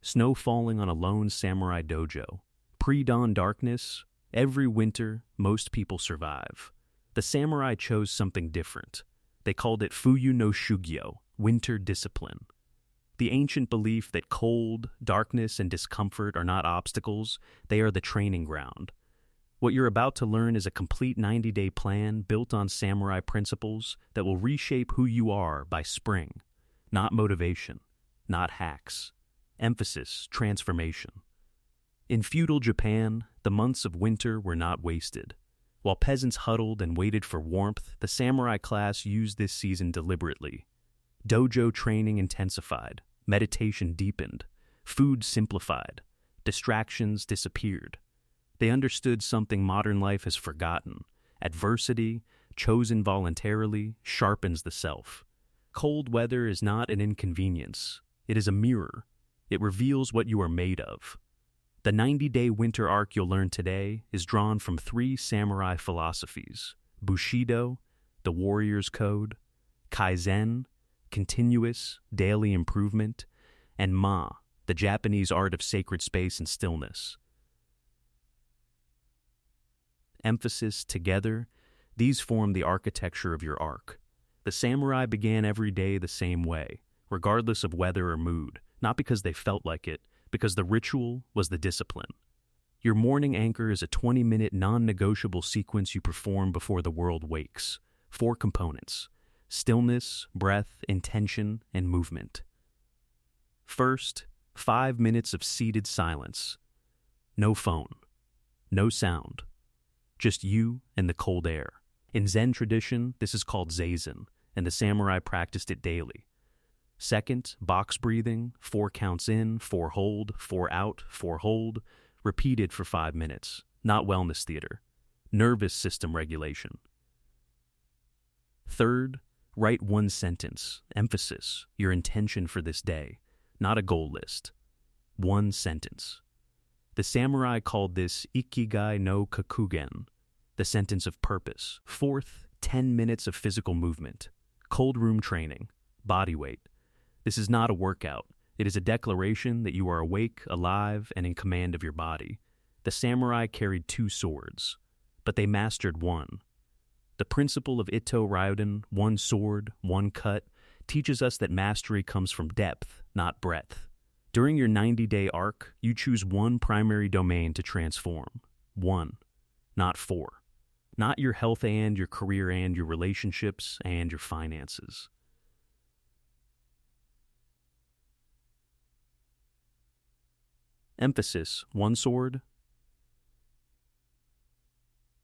snow falling on a lone samurai dojo. Pre-dawn darkness, every winter, most people survive. The samurai chose something different. They called it fuyu no shugyo, winter discipline. The ancient belief that cold, darkness, and discomfort are not obstacles, they are the training ground. What you're about to learn is a complete 90-day plan built on samurai principles that will reshape who you are by spring. Not motivation, not hacks. Emphasis, transformation. In feudal Japan, the months of winter were not wasted. While peasants huddled and waited for warmth, the samurai class used this season deliberately. Dojo training intensified, meditation deepened, food simplified, distractions disappeared. They understood something modern life has forgotten. Adversity, chosen voluntarily, sharpens the self. Cold weather is not an inconvenience. It is a mirror. It reveals what you are made of. The 90-day winter arc you'll learn today is drawn from 3 samurai philosophies: Bushido, the warrior's code; Kaizen, continuous, daily improvement; and Ma, the Japanese art of sacred space and stillness. Emphasis, together, these form the architecture of your arc. The samurai began every day the same way, regardless of weather or mood, not because they felt like it, because the ritual was the discipline. Your morning anchor is a 20-minute non-negotiable sequence you perform before the world wakes. 4 components: stillness, breath, intention, and movement. First, 5 minutes of seated silence. No phone. No sound. Just you and the cold air. In Zen tradition, this is called zazen, and the samurai practiced it daily. Second, box breathing, 4 counts in, 4 hold, 4 out, 4 hold, repeated for 5 minutes. Not wellness theater. Nervous system regulation. Third, write 1 sentence, emphasis, your intention for this day, not a goal list. 1 sentence. The samurai called this ikigai no kakugen, the sentence of purpose. Fourth, 10 minutes of physical movement. Cold room training, body weight. This is not a workout. It is a declaration that you are awake, alive, and in command of your body. The samurai carried 2 swords, but they mastered 1. The principle of Ito Ryuden, 1 sword, 1 cut, teaches us that mastery comes from depth, not breadth. During your 90-day arc, you choose 1 primary domain to transform. 1, not 4. Not your health and your career and your relationships and your finances. Emphasis, 1 sword.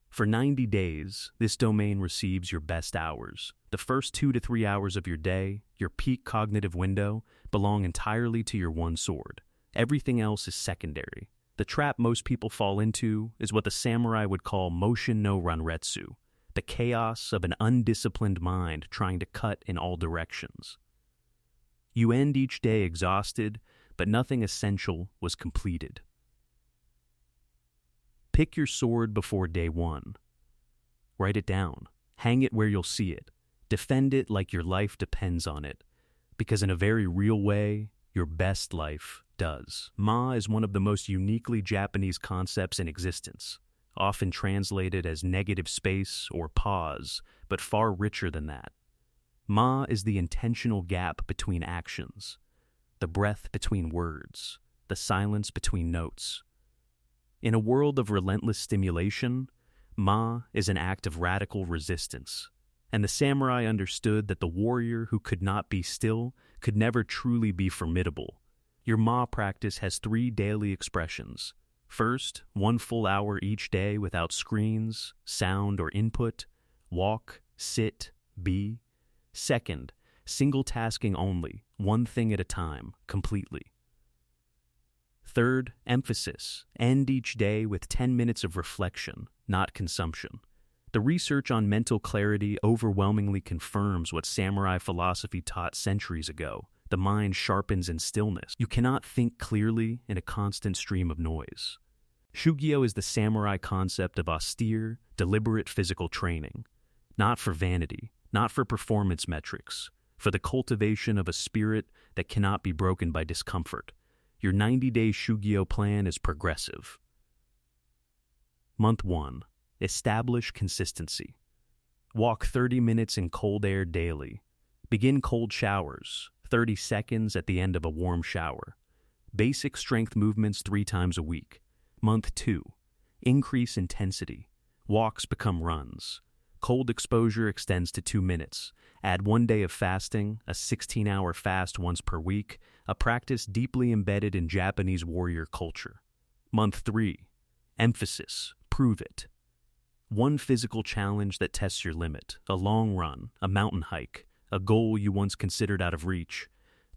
For 90 days, this domain receives your best hours. The first 2 to 3 hours of your day, your peak cognitive window, belong entirely to your 1 sword. Everything else is secondary. The trap most people fall into is what the samurai would call motion no ranretsu, the chaos of an undisciplined mind trying to cut in all directions. You end each day exhausted, but nothing essential was completed. Pick your sword before day 1. Write it down. Hang it where you'll see it. Defend it like your life depends on it. Because in a very real way, your best life does. Ma is one of the most uniquely Japanese concepts in existence, often translated as negative space or pause, but far richer than that. Ma is the intentional gap between actions, the breath between words, the silence between notes. In a world of relentless stimulation, Ma is an act of radical resistance, and the samurai understood that the warrior who could not be still could never truly be formidable. Your Ma practice has 3 daily expressions. First, 1 full hour each day without screens, sound, or input. Walk, sit, be. Second, single tasking only, 1 thing at a time, completely. Third, emphasis. End each day with 10 minutes of reflection, not consumption. The research on mental clarity overwhelmingly confirms what samurai philosophy taught centuries ago. The mind sharpens in stillness. You cannot think clearly in a constant stream of noise. Shugyo is the samurai concept of austere, deliberate physical training. Not for vanity, not for performance metrics, for the cultivation of a spirit that cannot be broken by discomfort. Your 90-day shugyo plan is progressive. Month 1. Establish consistency. Walk 30 minutes in cold air daily. Begin cold showers, 30 seconds at the end of a warm shower. Basic strength movements 3 times a week. Month 2. Increase intensity. Walks become runs. Cold exposure extends to 2 minutes. Add 1 day of fasting, a 16-hour fast once per week, a practice deeply embedded in Japanese warrior culture. Month 3. Emphasis. Prove it. 1 physical challenge that tests your limit, a long run, a mountain hike, a goal you once considered out of reach.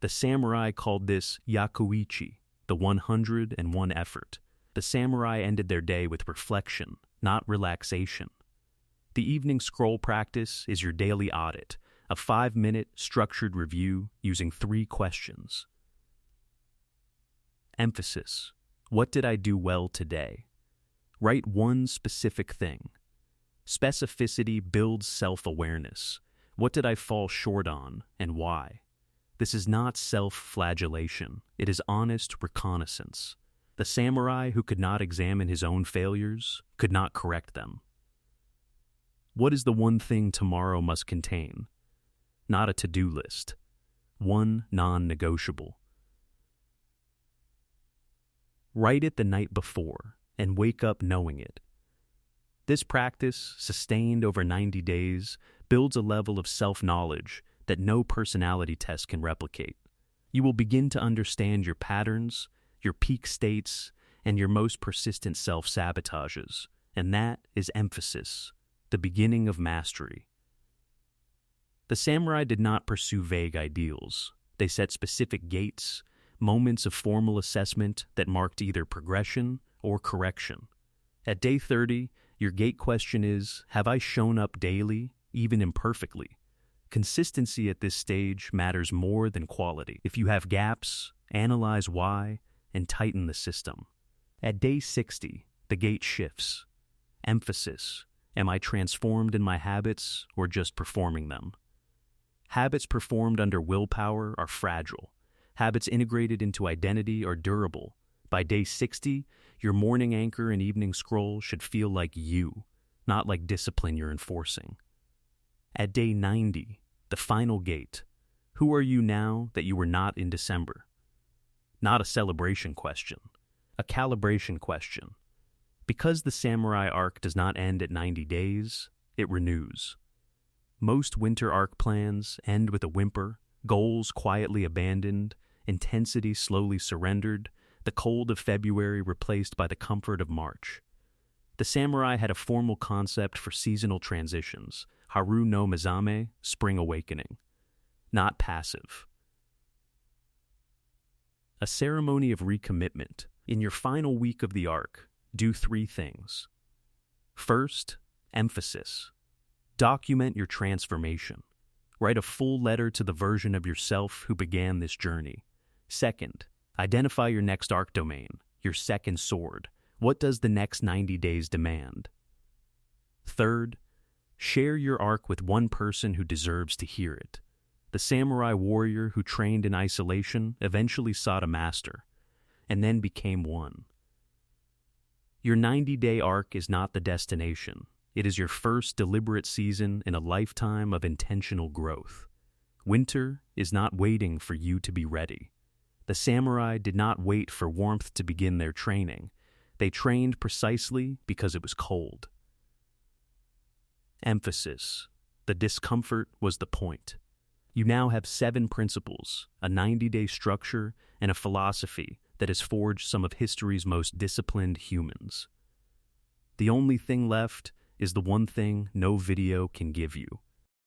The samurai called this yakuichi, the 101 effort. The samurai ended their day with reflection, not relaxation. The evening scroll practice is your daily audit, a 5-minute structured review using 3 questions. Emphasis. What did I do well today? Write 1 specific thing. Specificity builds self-awareness. What did I fall short on, and why? This is not self-flagellation. It is honest reconnaissance. The samurai who could not examine his own failures could not correct them. What is the 1 thing tomorrow must contain? Not a to-do list. 1 non-negotiable. Write it the night before and wake up knowing it. This practice, sustained over 90 days, builds a level of self-knowledge that no personality test can replicate. You will begin to understand your patterns, your peak states, and your most persistent self-sabotages, and that is emphasis, the beginning of mastery. The samurai did not pursue vague ideals. They set specific gates, moments of formal assessment that marked either progression or correction. At day 30, your gate question is, have I shown up daily, even imperfectly? Consistency at this stage matters more than quality. If you have gaps, analyze why, and tighten the system. At day 60, the gate shifts. Emphasis. Am I transformed in my habits or just performing them? Habits performed under willpower are fragile. Habits integrated into identity are durable. By day 60, your morning anchor and evening scroll should feel like you, not like discipline you're enforcing. At day 90, the final gate, who are you now that you were not in December? Not a celebration question, a calibration question. Because the samurai arc does not end at 90 days, it renews. Most winter arc plans end with a whimper, goals quietly abandoned, intensity slowly surrendered, the cold of February replaced by the comfort of March. The samurai had a formal concept for seasonal transitions, Haru no Mizame, spring awakening. Not passive. A ceremony of recommitment. In your final week of the arc, do 3 things. First, emphasis. Document your transformation. Write a full letter to the version of yourself who began this journey. Second, identify your next arc domain, your second sword. What does the next 90 days demand? Third, share your arc with 1 person who deserves to hear it. The samurai warrior who trained in isolation eventually sought a master, and then became one. Your 90-day arc is not the destination. It is your first deliberate season in a lifetime of intentional growth. Winter is not waiting for you to be ready. The samurai did not wait for warmth to begin their training. They trained precisely because it was cold. Emphasis. The discomfort was the point. You now have 7 principles, a 90-day structure, and a philosophy that has forged some of history's most disciplined humans. The only thing left is the one thing no video can give you: